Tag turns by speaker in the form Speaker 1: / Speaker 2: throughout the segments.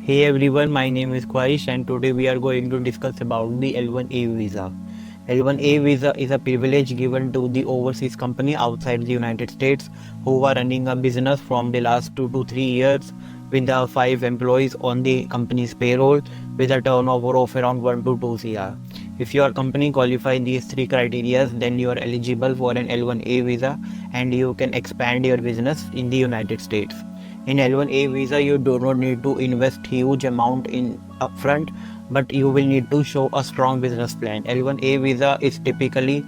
Speaker 1: Hey everyone, my name is Kwaish and today we are going to discuss about the L1A visa. L1A visa is a privilege given to the overseas company outside the United States who are running a business from the last 2 to 3 years with the 5 employees on the company's payroll with a turnover of around 1 to 2 CR. If your company qualify these three criteria, then you are eligible for an L1A visa and you can expand your business in the United States. In L1A visa, you do not need to invest huge amount in upfront, but you will need to show a strong business plan. L1A visa is typically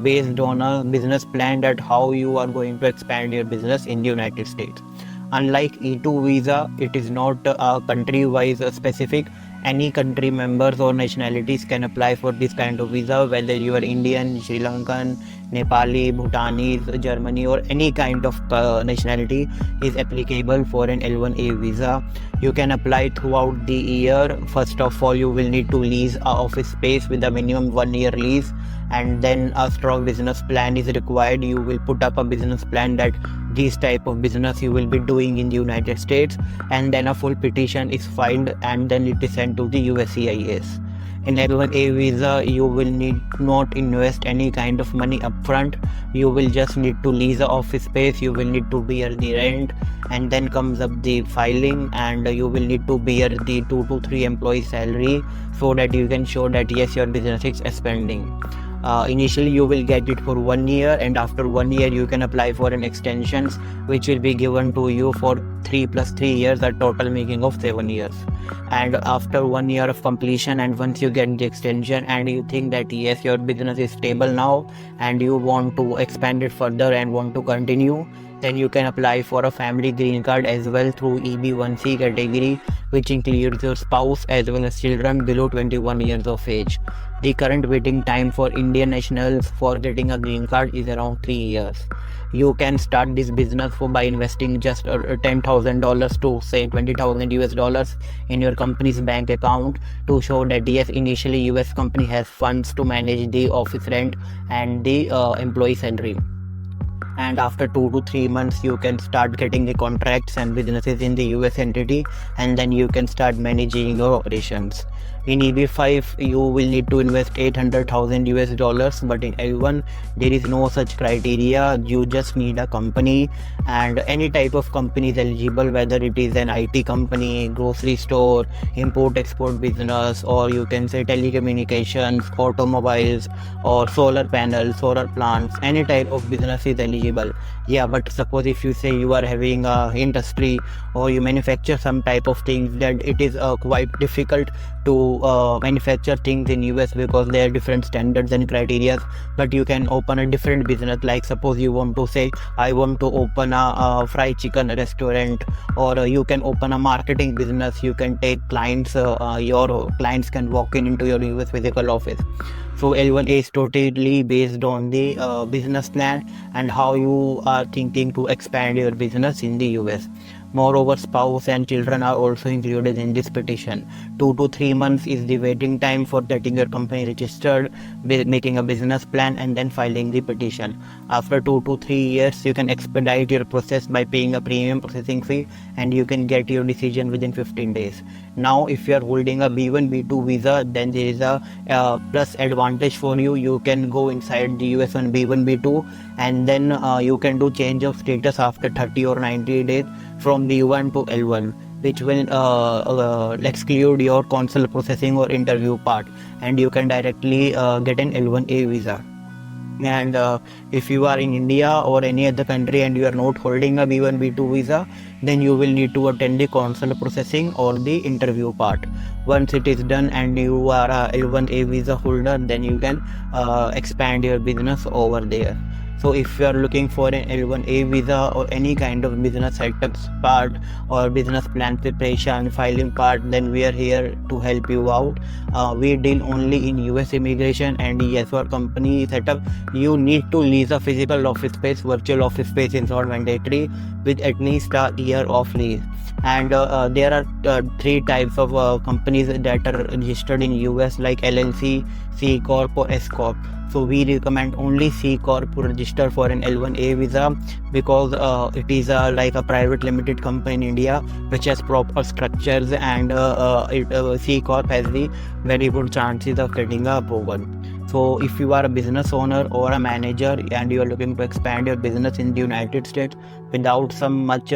Speaker 1: based on a business plan that how you are going to expand your business in the United States. Unlike E2 visa, it is not country-wise specific. Any country members or nationalities can apply for this kind of visa, whether you are Indian, Sri Lankan, Nepali, Bhutanese, Germany, or any kind of nationality is applicable for an L1A visa. You can apply throughout the year. First of all, you will need to lease a office space with a minimum 1 year lease, and then a strong business plan is required. You will put up a business plan that this type of business you will be doing in the United States, and then a full petition is filed and then it is sent to the USCIS. In L1A visa, you will need not invest any kind of money upfront. You will just need to lease the office space, you will need to bear the rent, and then comes up the filing, and you will need to bear the 2 to 3 employee salary so that you can show that yes, your business is expanding. Initially you will get it for 1 year, and after 1 year you can apply for an extensions which will be given to you for 3 plus 3 years, a total making of 7 years. And after 1 year of completion, and once you get the extension and you think that yes, your business is stable now and you want to expand it further and want to continue, then you can apply for a family green card as well through EB1C category, which includes your spouse as well as children below 21 years of age. The current waiting time for Indian nationals for getting a green card is around 3 years. You can start this business by investing just $10,000 to say 20,000 US dollars in your company's bank account to show that yes, initially US company has funds to manage the office rent and the employee salary. And after 2 to 3 months you can start getting the contracts and businesses in the US entity, and then you can start managing your operations. In EB5 you will need to invest 800,000 US dollars, but in L1 there is no such criteria. You just need a company, and any type of company is eligible, whether it is an IT company, grocery store, import export business, or you can say telecommunications, automobiles, or solar panels, solar plants. Any type of business is eligible. Yeah, but suppose if you say you are having a industry or you manufacture some type of things, that it is quite difficult to manufacture things in US because there are different standards and criteria. But you can open a different business, like suppose you want to say I want to open a fried chicken restaurant, or you can open a marketing business. You can take clients, your clients can walk into your US physical office. So L1A is totally based on the business plan and how you are thinking to expand your business in the US. Moreover, spouse and children are also included in this petition. 2 to 3 months is the waiting time for getting your company registered, making a business plan, and then filing the petition. After 2 to 3 years, you can expedite your process by paying a premium processing fee, and you can get your decision within 15 days. Now, if you are holding a B1, B2 visa, then there is a plus advantage for you. You can go inside the US on B1, B2, and then you can do change of status after 30 or 90 days from B1 to L1, which will exclude your consular processing or interview part, and you can directly get an L1A visa. And if you are in India or any other country and you are not holding a B1, B2 visa, then you will need to attend the consular processing or the interview part. Once it is done and you are a L1A visa holder, then you can expand your business over there. So if you are looking for an L1A visa or any kind of business setups part or business plan preparation, filing part, then we are here to help you out. We deal only in US immigration, and yes, for company setup, you need to lease a physical office space. Virtual office space is not mandatory, with at least a year of lease. And there are three types of companies that are registered in US, like LLC, C Corp or S Corp. So we recommend only C Corp to register for an L1A visa, because it is like a private limited company in India which has proper structures, and C Corp has the very good chances of getting a approval. So if you are a business owner or a manager and you are looking to expand your business in the United States without some much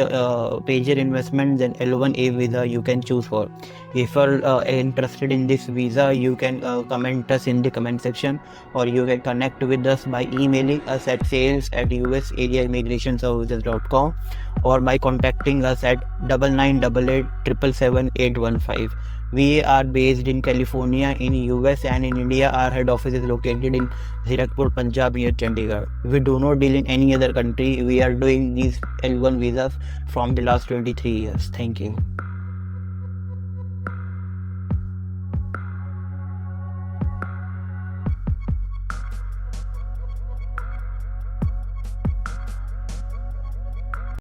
Speaker 1: major investment, then L1A visa you can choose for. If you are interested in this visa, you can comment us in the comment section, or you can connect with us by emailing us at sales@usareaimmigrationservices.com, or by contacting us at 9988 We are based in California in US, and in India our head office is located in Zirakpur, Punjab, near Chandigarh. We do not deal in any other country. We are doing these L1 visas from the last 23 years. Thank you.